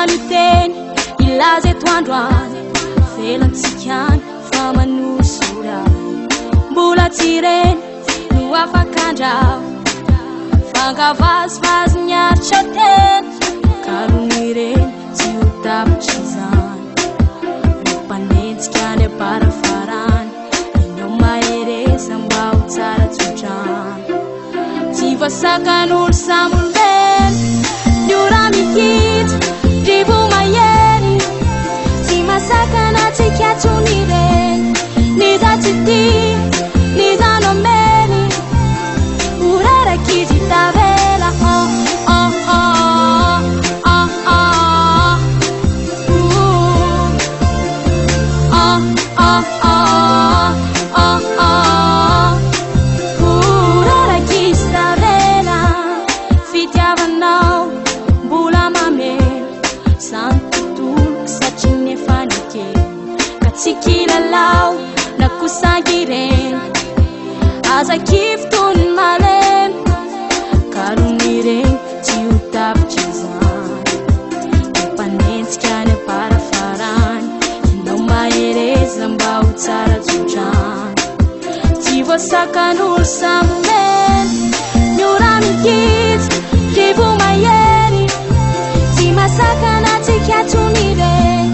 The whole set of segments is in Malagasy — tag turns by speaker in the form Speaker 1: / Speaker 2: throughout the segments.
Speaker 1: Manuten ilaze twandwane felantsikan famanusura mbola tsiren no afakandra fangavazvaz niaritra ten karoniren tsy ho tapitrizany mampanenjika any abarafarany inao mahereza mba ho tsara tsodrany tsy voasakan'olo samoleny niora mikitra drivo mahery tsy masakana tsika tsonireny nizatsity nizanomeny urarakizy tavela urarakizy tavela fitiavanao mbola mameno santotoloky satria nefanekeny ka tsy kilalao na kosangireny azakivotony malemy karonireny tsy ho tapitrizany mampanenjika any abarafarany inao mahereza mba ho tsara tsodrany tsy voasakan'olo samomeny niora mikitsy drivo mahery tsy masakana tsika tsonireny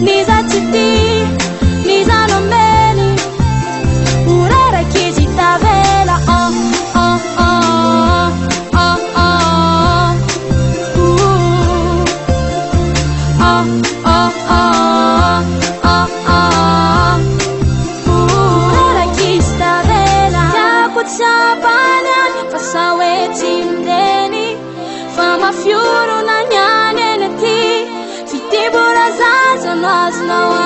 Speaker 1: nizatsity nizanomeny urarakizy tavela urarakizy tavela takotsapanyany fasaoetsimdeny fa mafiorona niany eny aty fitibora zazano azonao